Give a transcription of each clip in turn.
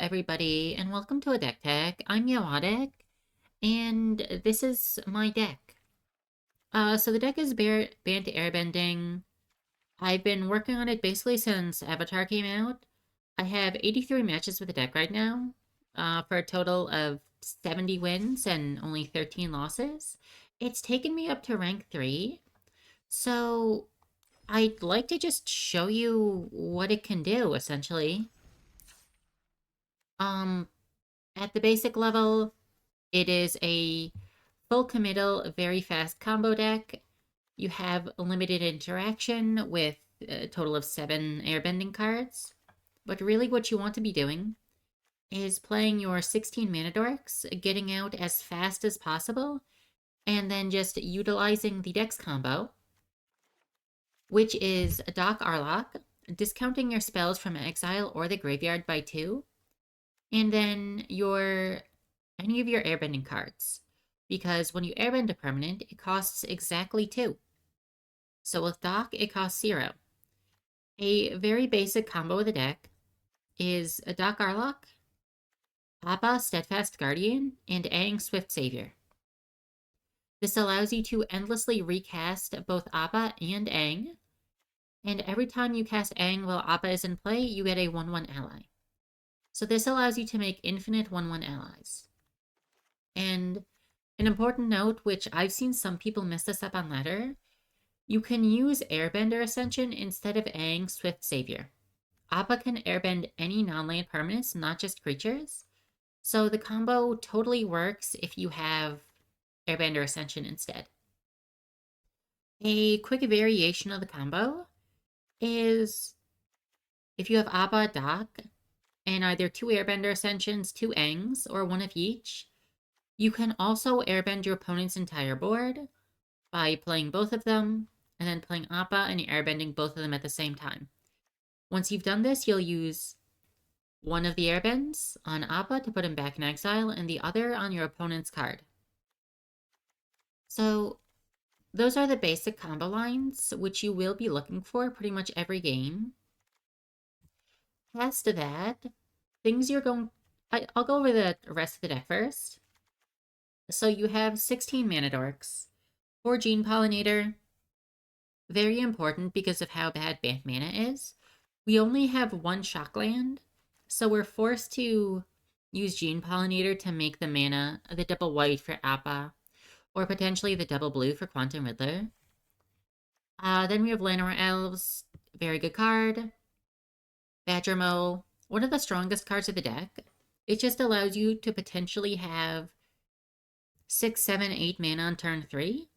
everybody, and welcome to a deck tech. I'm Yoadic, and this is my deck. So the deck is Bant Airbending. I've been working on it basically since Avatar came out. I have 83 matches with the deck right now, for a total of 70 wins and only 13 losses. It's taken me up to rank 3, so I'd like to just show you what it can do, essentially. Um, at the basic level, it is a full committal, very fast combo deck. You have limited interaction with a total of 7 airbending cards. But really what you want to be doing is playing your 16 mana dorks, getting out as fast as possible, and then just utilizing the dex combo, which is Dock Aurlock, discounting your spells from exile or the graveyard by 2, and then any of your airbending cards. Because when you airbend a permanent, it costs exactly 2. So with Dock, it costs 0. A very basic combo of the deck is a Dock Aurlock, Appa Steadfast Guardian, and Aang Swift Savior. This allows you to endlessly recast both Appa and Aang, and every time you cast Aang while Appa is in play, you get a 1/1 ally. So this allows you to make infinite 1/1 allies. And an important note, which I've seen some people mess this up on ladder, you can use Airbender Ascension instead of Aang Swift Savior. Appa can airbend any non-land permanents, not just creatures, so the combo totally works if you have Airbender Ascension instead. A quick variation of the combo is if you have Appa Dock and either 2 Airbender Ascensions, 2 Aangs, or 1 of each, you can also airbend your opponent's entire board by playing both of them, and then playing Appa and airbending both of them at the same time. Once you've done this, you'll use one of the airbends on Appa to put him back in exile, and the other on your opponent's card. So, those are the basic combo lines, which you will be looking for pretty much every game. Past that, I'll go over the rest of the deck first. So you have 16 mana dorks, 4 Gene Pollinator. Very important because of how bad Bant mana is. We only have 1 Shockland, so we're forced to use Gene Pollinator to make the mana the double white for Appa, or potentially the double blue for Quantum Riddler. Then we have Llanowar Elves, very good card. Badgermole, one of the strongest cards of the deck. It just allows you to potentially have 6, 7, 8 mana on turn 3,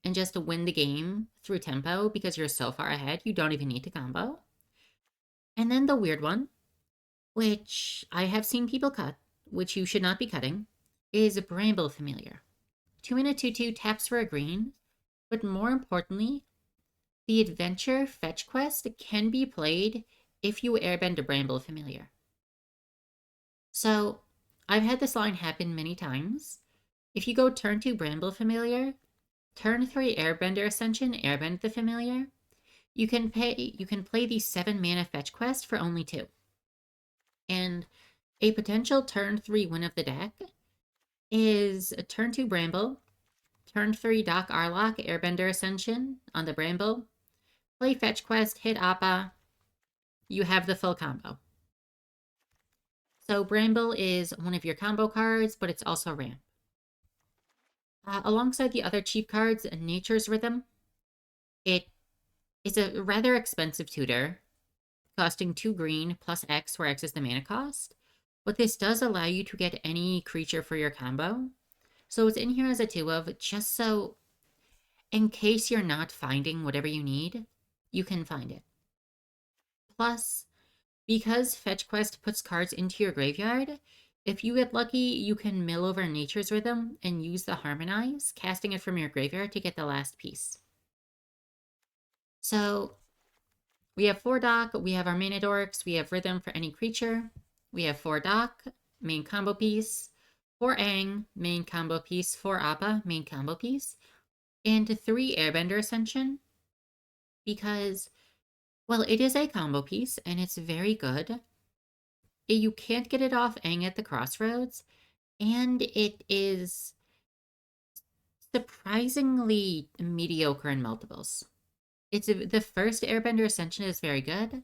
and just to win the game through tempo because you're so far ahead, you don't even need to combo. And then the weird one, which I have seen people cut, which you should not be cutting, is Bramble Familiar. 2 mana 2/2 taps for a green, but more importantly, the adventure fetch quest can be played if you airbend a Bramble Familiar. So, I've had this line happen many times. If you go turn 2 Bramble Familiar, turn 3 Airbender Ascension, airbend the Familiar, you can play the 7 mana fetch quest for only 2. And a potential turn 3 win of the deck is a turn 2 Bramble, turn 3 Dock Aurlock, Airbender Ascension on the Bramble, play fetch quest, hit Appa, you have the full combo. So Bramble is one of your combo cards, but it's also ramp. Alongside the other cheap cards, Nature's Rhythm. It is a rather expensive tutor, costing 2 green plus X, where X is the mana cost. But this does allow you to get any creature for your combo. So it's in here as a 2 of, just so in case you're not finding whatever you need, you can find it. Plus, because Fetch Quest puts cards into your graveyard, if you get lucky, you can mill over Nature's Rhythm and use the Harmonize, casting it from your graveyard to get the last piece. So, we have 4 Dock, we have our mana dorks, we have Rhythm for any creature, we have 4 Dock, main combo piece, 4 Aang, main combo piece, 4 Appa, main combo piece, and 3 Airbender Ascension, because, well, it is a combo piece, and it's very good. You can't get it off Aang at the Crossroads, and it is surprisingly mediocre in multiples. The first Airbender Ascension is very good,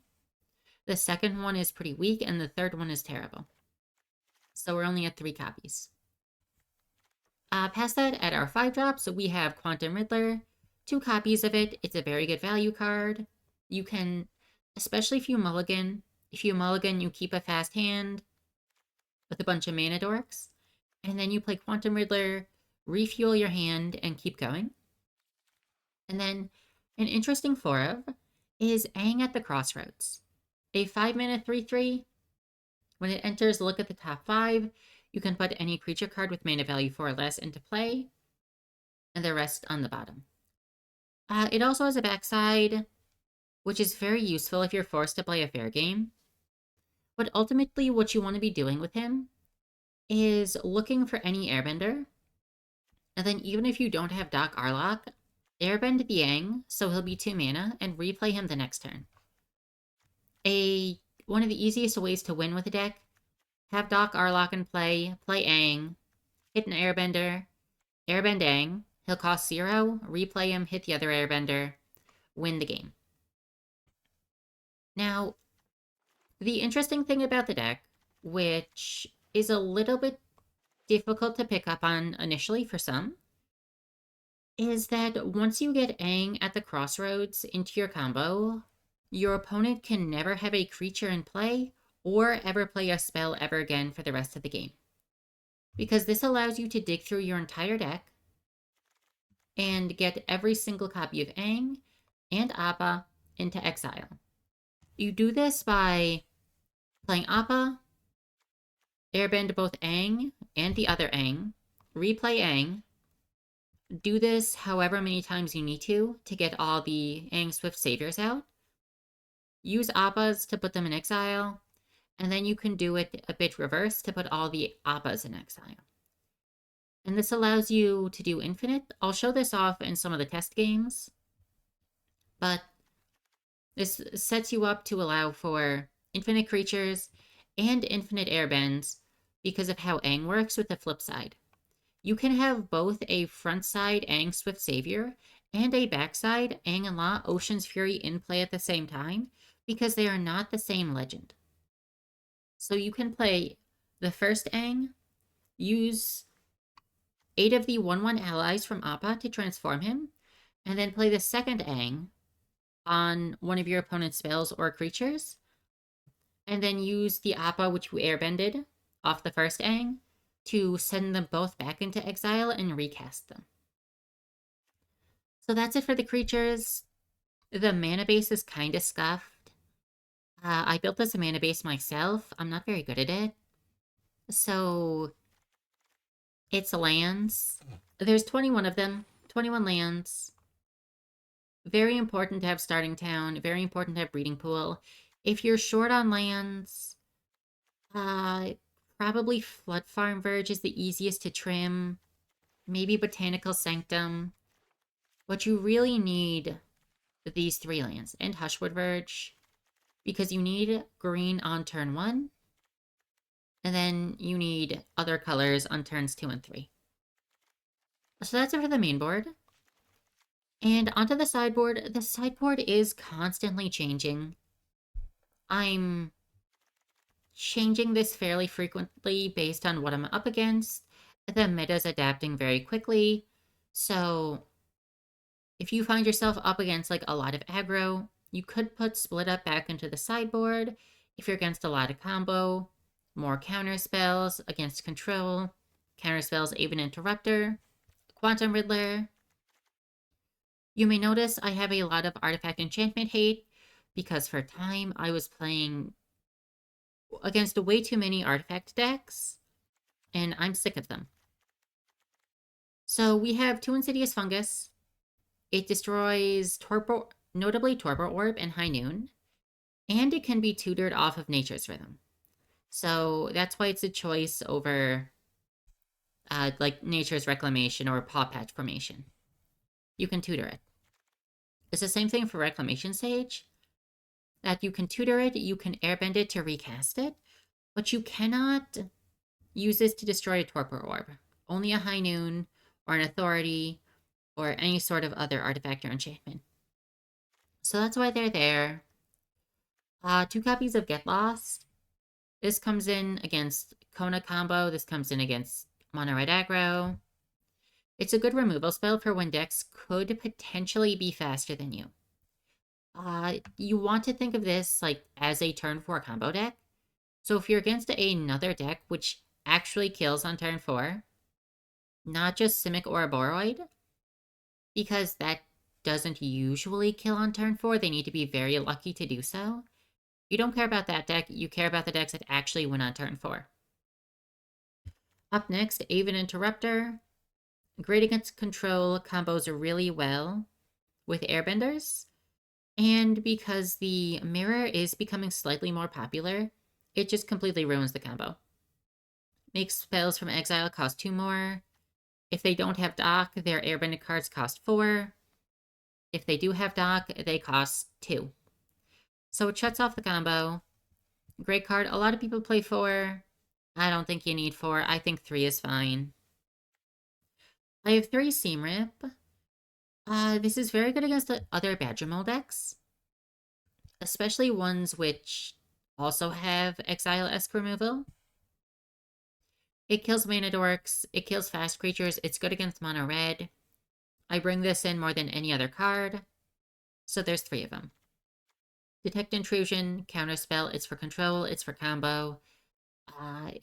the second one is pretty weak, and the third one is terrible. So we're only at 3 copies. Past that, at our 5-drops, we have Quantum Riddler, 2 copies of it. It's a very good value card. You can, especially if you mulligan, you keep a fast hand with a bunch of mana dorks, and then you play Quantum Riddler, refuel your hand, and keep going. And then an interesting 4-of is Aang at the Crossroads. A 5-mana 3/3. When it enters, look at the top 5. You can put any creature card with mana value 4 or less into play, and the rest on the bottom. It also has a backside, which is very useful if you're forced to play a fair game. But ultimately, what you want to be doing with him is looking for any Airbender, and then even if you don't have Doc Aurlock, Airbend the Aang, so he'll be 2 mana, and replay him the next turn. One of the easiest ways to win with a deck: have Doc Aurlock in play Aang, hit an Airbender, Airbend Aang, he'll cost 0, replay him, hit the other Airbender, win the game. Now, the interesting thing about the deck, which is a little bit difficult to pick up on initially for some, is that once you get Aang at the Crossroads into your combo, your opponent can never have a creature in play or ever play a spell ever again for the rest of the game. Because this allows you to dig through your entire deck and get every single copy of Aang and Appa into exile. You do this by playing Appa, Airbend both Aang and the other Aang, replay Aang, do this however many times you need to get all the Aang Swift Saviors out, use Appas to put them in exile, and then you can do it a bit reverse to put all the Appas in exile. And this allows you to do infinite. I'll show this off in some of the test games, but this sets you up to allow for infinite creatures and infinite airbends because of how Aang works with the flip side. You can have both a front side Aang Swift Savior and a backside Aang and La Ocean's Fury in play at the same time because they are not the same legend. So you can play the first Aang, use 8 of the 1/1 allies from Appa to transform him, and then play the second Aang on one of your opponent's spells or creatures, and then use the Appa which you airbended off the first Aang to send them both back into exile and recast them. So that's it for the creatures. The mana base is kind of scuffed. I built this a mana base myself. I'm not very good at it. So it's lands. There's 21 of them, 21 lands. Very important to have starting town, very important to have breeding pool. If you're short on lands, probably Floodfarm Verge is the easiest to trim. Maybe Botanical Sanctum. But you really need these 3 lands and Hushwood Verge because you need green on turn 1. And then you need other colors on turns 2 and 3. So that's it for the main board. And onto the sideboard. The sideboard is constantly changing. I'm changing this fairly frequently based on what I'm up against. The meta's adapting very quickly. So if you find yourself up against like a lot of aggro, you could put Split Up back into the sideboard. If you're against a lot of combo, more counter spells against control, counter spells Aven Interrupter, Quantum Riddler. You may notice I have a lot of artifact enchantment hate because for a time I was playing against way too many artifact decks, and I'm sick of them. So we have 2 Insidious Fungus. It destroys notably Torpor Orb and High Noon, and it can be tutored off of Nature's Rhythm. So that's why it's a choice over like Nature's Reclamation or Paw Patch Formation. You can tutor it. It's the same thing for Reclamation Sage, that you can tutor it, you can airbend it to recast it, But you cannot use this to destroy a Torpor Orb. Only a High Noon, or an Authority, or any sort of other artifact or enchantment. So that's why they're there. 2 copies of Get Lost. This comes in against Kona combo. This comes in against Mono Red aggro. It's a good removal spell for when decks could potentially be faster than you. You want to think of this like as a turn 4 combo deck. So if you're against another deck which actually kills on turn 4, not just Simic or Boroid, because that doesn't usually kill on turn 4, they need to be very lucky to do so. You don't care about that deck, you care about the decks that actually win on turn 4. Up next, Aven Interrupter. Great against control, combos really well with Airbenders. And because the mirror is becoming slightly more popular, it just completely ruins the combo. Makes spells from exile cost 2 more. If they don't have dock, their Airbender cards cost 4. If they do have dock, they cost 2. So it shuts off the combo. Great card. A lot of people play 4. I don't think you need 4. I think 3 is fine. I have 3 Seam Rip. This is very good against the other Badgermole decks. Especially ones which also have Exile-esque removal. It kills mana dorks. It kills fast creatures. It's good against mono red. I bring this in more than any other card. So there's 3 of them. Detect Intrusion, Counterspell. It's for control. It's for combo.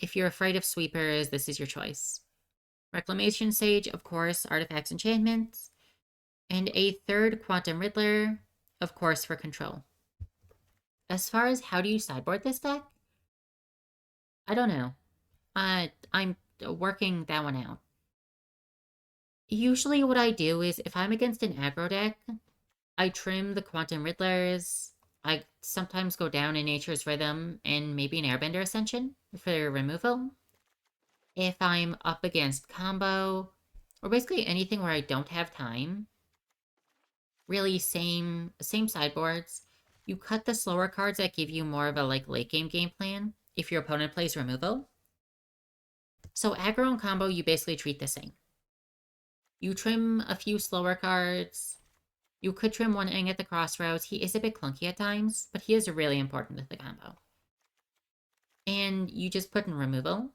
If you're afraid of sweepers, this is your choice. Reclamation Sage, of course, artifacts, enchantments. And a 3rd Quantum Riddler, of course, for control. As far as how do you sideboard this deck, I don't know. I'm working that one out. Usually what I do is, if I'm against an aggro deck, I trim the Quantum Riddlers. I sometimes go down in Nature's Rhythm and maybe an Airbender Ascension for removal. If I'm up against combo, or basically anything where I don't have time, really same sideboards. You cut the slower cards that give you more of a late game plan if your opponent plays removal. So aggro and combo, you basically treat the same. You trim a few slower cards. You could trim one Aang at the Crossroads. He is a bit clunky at times, but he is really important to the combo. And you just put in removal.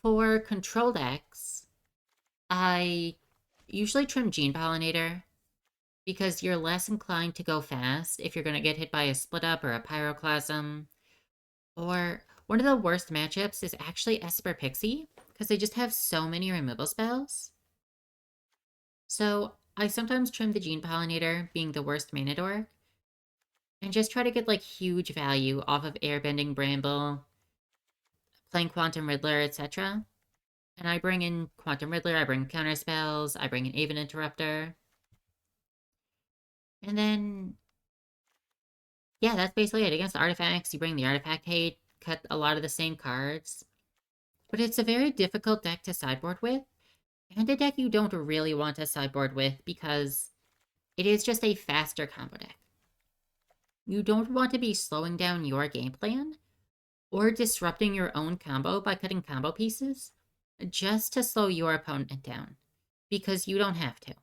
For control decks, I usually trim Gene Pollinator, because you're less inclined to go fast if you're going to get hit by a Split Up or a Pyroclasm. Or one of the worst matchups is actually Esper Pixie, because they just have so many removal spells. So I sometimes trim the Gene Pollinator, being the worst mana dork, and just try to get huge value off of Airbending Bramble, playing Quantum Riddler, etc. And I bring in Quantum Riddler, I bring counter spells, I bring in Aven Interrupter. And then, yeah, that's basically it. Against artifacts, you bring the artifact hate, cut a lot of the same cards. But it's a very difficult deck to sideboard with, and a deck you don't really want to sideboard with because it is just a faster combo deck. You don't want to be slowing down your game plan or disrupting your own combo by cutting combo pieces just to slow your opponent down, because you don't have to.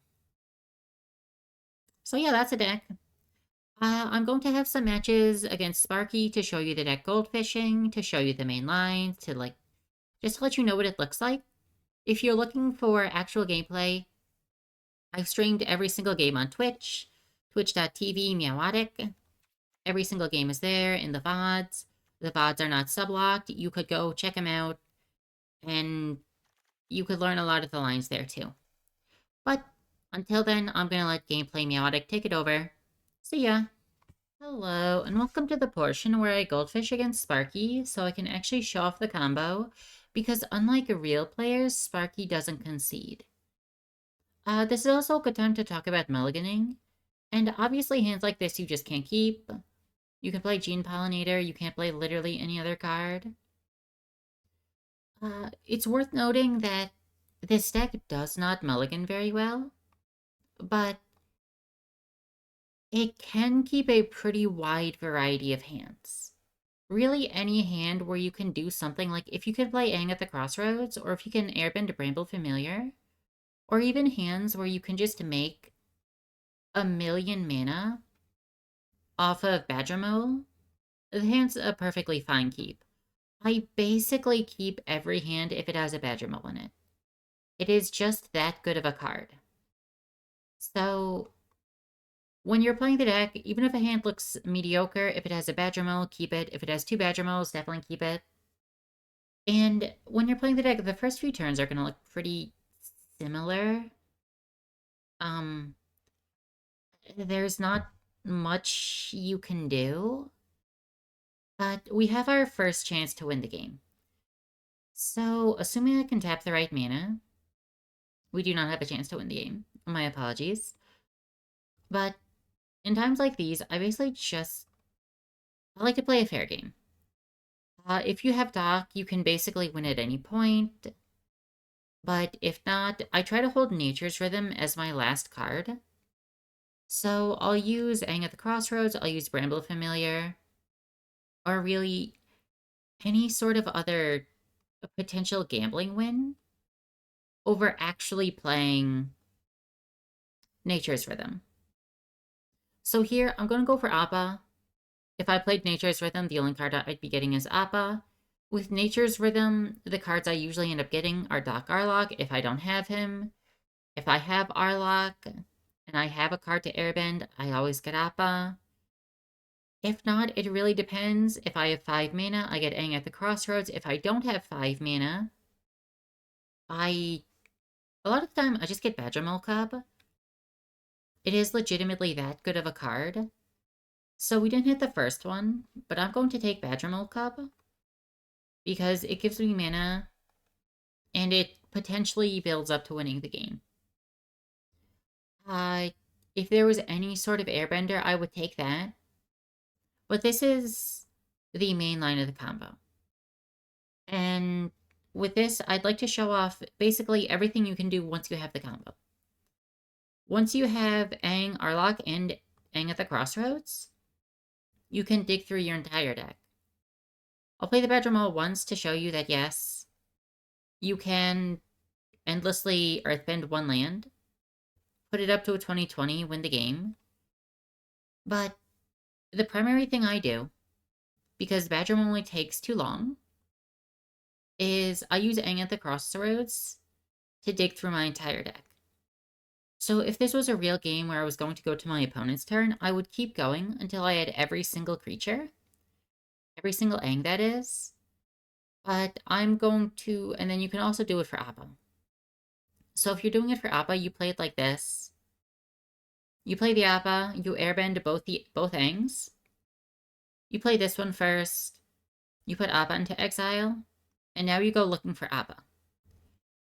So yeah, that's a deck. I'm going to have some matches against Sparky to show you the deck Goldfishing, to show you the main line, to just to let you know what it looks like. If you're looking for actual gameplay, I've streamed every single game on Twitch, twitch.tv Meowatic. Every single game is there in the VODs. The VODs are not sublocked. You could go check them out, and you could learn a lot of the lines there too. But until then, I'm going to let Gameplay Meowatic take it over. See ya! Hello, and welcome to the portion where I Goldfish against Sparky, so I can actually show off the combo, because unlike real players, Sparky doesn't concede. This is also a good time to talk about mulliganing, and obviously hands like this you just can't keep. You can play Gene Pollinator, you can't play literally any other card. It's worth noting that this deck does not mulligan very well, but it can keep a pretty wide variety of hands. really any hand where you can do something like if you can play Aang at the Crossroads, or if you can airbend a Bramble Familiar, or even hands where you can just make 1,000,000 mana off of Badgermole, the hand's a perfectly fine keep. I basically keep every hand if it has a Badgermole in it. It is just that good of a card. So, when you're playing the deck, even if a hand looks mediocre, if it has a Badgermole, keep it. If it has 2 Badgermoles, definitely keep it. And when you're playing the deck, the first few turns are going to look pretty similar. There's not much you can do, but we have our first chance to win the game. So, assuming I can tap the right mana, we do not have a chance to win the game. My apologies. But in times like these, I basically I like to play a fair game. If you have Dock, you can basically win at any point. But if not, I try to hold Nature's Rhythm as my last card. So I'll use Aang at the Crossroads, I'll use Bramble Familiar, or really any sort of other potential gambling win over actually playing Nature's Rhythm. So here, I'm going to go for Appa. If I played Nature's Rhythm, the only card I'd be getting is Appa. With Nature's Rhythm, the cards I usually end up getting are Doc Aurlock if I don't have him. If I have Aurlock and I have a card to airbend, I always get Appa. If not, it really depends. If I have 5 mana, I get Aang at the Crossroads. If I don't have 5 mana, a lot of the time, I just get Badgermole Cub. It is legitimately that good of a card. So we didn't hit the first one, but I'm going to take Badgermole Cub because it gives me mana and it potentially builds up to winning the game. If there was any sort of airbender, I would take that. But this is the main line of the combo. And with this, I'd like to show off basically everything you can do once you have the combo. Once you have Aang, Aurlock, and Aang at the Crossroads, you can dig through your entire deck. I'll play the Badgermole once to show you that yes, you can endlessly earthbend 1 land, put it up to a 20/20, win the game. But the primary thing I do, because Badgermole only takes too long, is I use Aang at the Crossroads to dig through my entire deck. So if this was a real game where I was going to go to my opponent's turn, I would keep going until I had every single creature. Every single Aang, that is. But I'm going to... And then you can also do it for Appa. So if you're doing it for Appa, you play it like this. You play the Appa, you airbend both Aangs. You play this one first. You put Appa into exile. And now you go looking for Appa.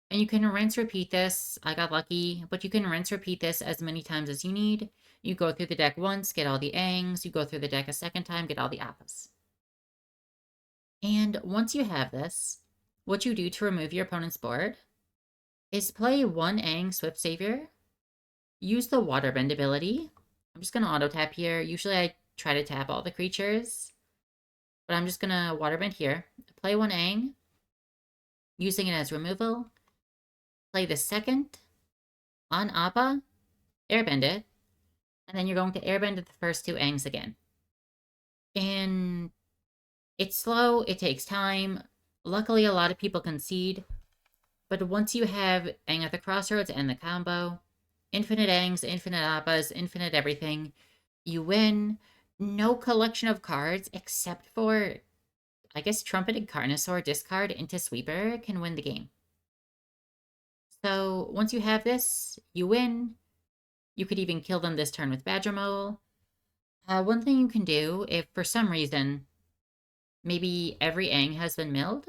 And you can rinse repeat this. I got lucky, but you can rinse repeat this as many times as you need. You go through the deck once, get all the Aangs. You go through the deck a second time, get all the Appas. And once you have this, what you do to remove your opponent's board is play 1 Aang Swift Savior. Use the Waterbend ability. I'm just going to auto tap here. Usually I try to tap all the creatures, but I'm just going to Waterbend here. Play 1 Aang, using it as removal. Play the second on Appa, airbend it, and then you're going to airbend the first 2 Aangs again. And it's slow, it takes time. Luckily, a lot of people concede. But once you have Aang at the Crossroads and the combo, infinite Aangs, infinite Appas, infinite everything, you win. No collection of cards except for, I guess, Trumpeted Carnosaur discard into Sweeper can win the game. So once you have this, you win. You could even kill them this turn with Badgermole. One thing you can do, if for some reason, maybe every Aang has been milled,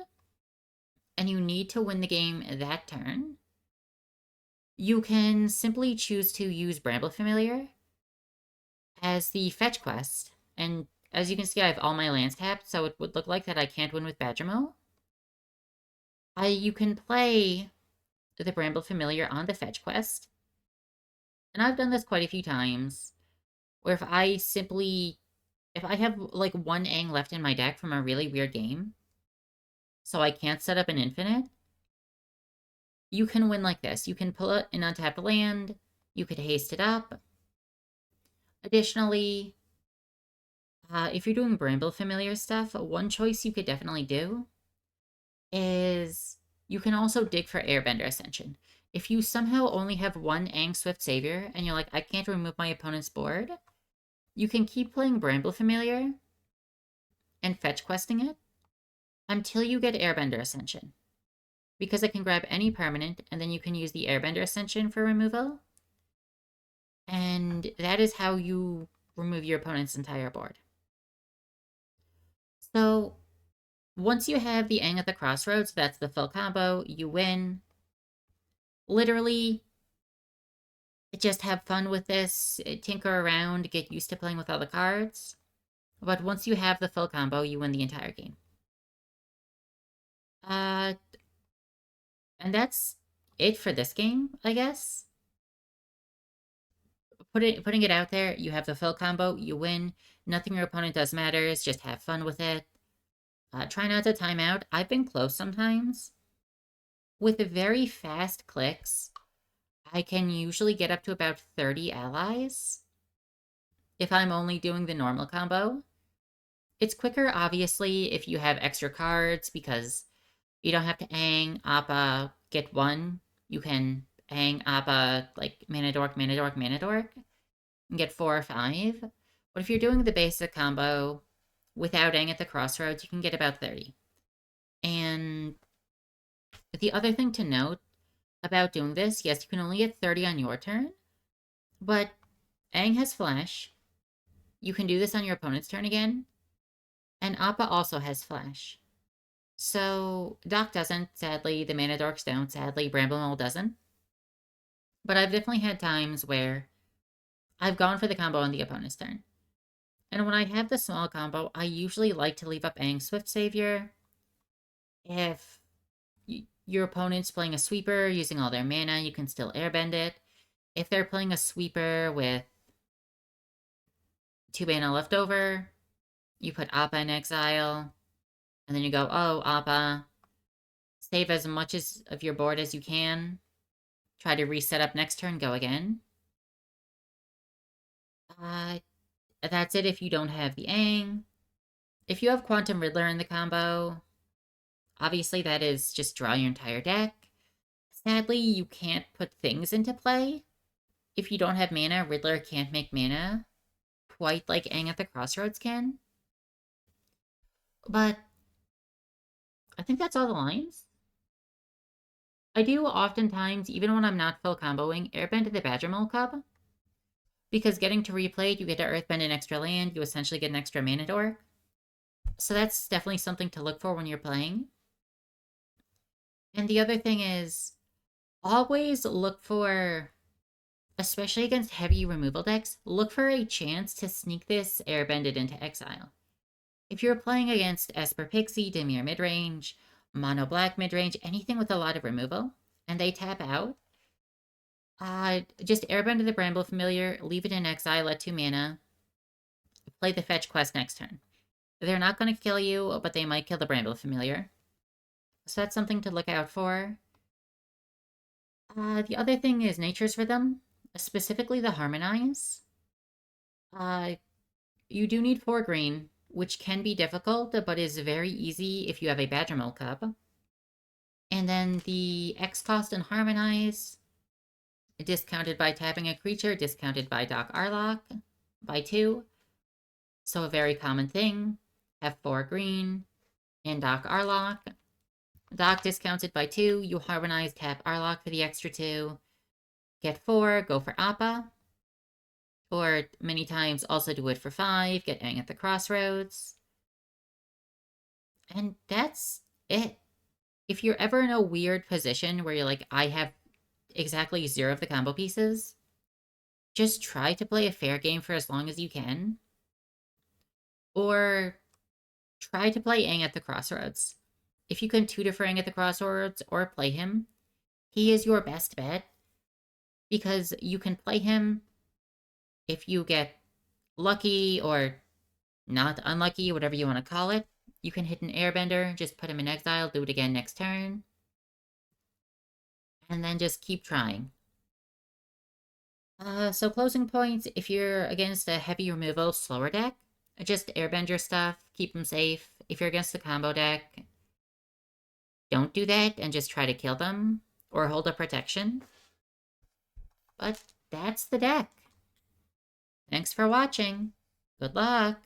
and you need to win the game that turn, you can simply choose to use Bramble Familiar as the fetch quest. And as you can see, I have all my lands tapped, so it would look like that I can't win with Badgermole. You can play the Bramble Familiar on the fetch quest. And I've done this quite a few times, where if I simply if I have like one Aang left in my deck from a really weird game, so I can't set up an infinite, you can win like this. You can pull it an untapped land, you could haste it up. Additionally, if you're doing Bramble Familiar stuff, one choice you could definitely do is you can also dig for Airbender Ascension. If you somehow only have one Aang Swift Savior, and you're like, I can't remove my opponent's board, you can keep playing Bramble Familiar and fetch questing it until you get Airbender Ascension. Because it can grab any permanent, and then you can use the Airbender Ascension for removal. And that is how you remove your opponent's entire board. So, once you have the Aang at the Crossroads, that's the full combo, you win. Literally, just have fun with this, tinker around, get used to playing with all the cards. But once you have the full combo, you win the entire game. And that's it for this game, I guess. Putting it out there, you have the full combo, you win. Nothing your opponent does matters, just have fun with it. Try not to time out. I've been close sometimes. With very fast clicks, I can usually get up to about 30 allies if I'm only doing the normal combo. It's quicker, obviously, if you have extra cards, because you don't have to Aang, Appa, get one. You can Aang, Appa, like, mana dork, mana dork, mana dork, and get 4 or 5. But if you're doing the basic combo without Aang at the Crossroads, you can get about 30. And the other thing to note about doing this, yes, you can only get 30 on your turn, but Aang has Flash. You can do this on your opponent's turn again. And Appa also has Flash. So, Doc doesn't, sadly. The Mana Dorks don't, sadly. Bramble doesn't. But I've definitely had times where I've gone for the combo on the opponent's turn. And when I have the small combo, I usually like to leave up Aang's Swift Savior. If your opponent's playing a sweeper using all their mana, you can still airbend it. If they're playing a sweeper with 2 mana left over, you put Appa in exile, and then you go, oh, Appa, save as much of your board as you can. Try to reset up next turn, go again. That's it if you don't have the Aang. If you have Quantum Riddler in the combo, obviously that is just draw your entire deck. Sadly, you can't put things into play. If you don't have mana, Riddler can't make mana quite like Aang at the Crossroads can. But I think that's all the lines. I do oftentimes, even when I'm not full comboing, airbend the Badgermole Cub. Because getting to replay it, you get to earthbend an extra land, you essentially get an extra mana dork. So that's definitely something to look for when you're playing. And the other thing is, always look for, especially against heavy removal decks, look for a chance to sneak this airbended into exile. If you're playing against Esper Pixie, Dimir midrange, Mono Black midrange, anything with a lot of removal, and they tap out, just airbend the Bramble Familiar, leave it in exile at 2 mana, play the fetch quest next turn. They're not going to kill you, but they might kill the Bramble Familiar. So that's something to look out for. The other thing is Nature's Rhythm, specifically the Harmonize. You do need 4 green, which can be difficult, but is very easy if you have a Badgermole Cub. And then the X cost and Harmonize, discounted by tapping a creature, discounted by Doc Aurlock by 2. So a very common thing. Have 4 green and Doc Aurlock. Doc discounted by 2, you Harmonize, tap Aurlock for the extra 2. Get 4, go for Appa. Or many times also do it for 5, get Aang at the Crossroads. And that's it. If you're ever in a weird position where you're like, I have exactly 0 of the combo pieces, just try to play a fair game for as long as you can. Or try to play Aang at the Crossroads. If you can tutor for Aang at the Crossroads or play him, he is your best bet. Because you can play him if you get lucky or not unlucky, whatever you want to call it. You can hit an Airbender, just put him in exile, do it again next turn. And then just keep trying. So closing points, if you're against a heavy removal, slower deck, just Airbender stuff, keep them safe. If you're against the combo deck, don't do that and just try to kill them, or hold a protection. But that's the deck. Thanks for watching. Good luck!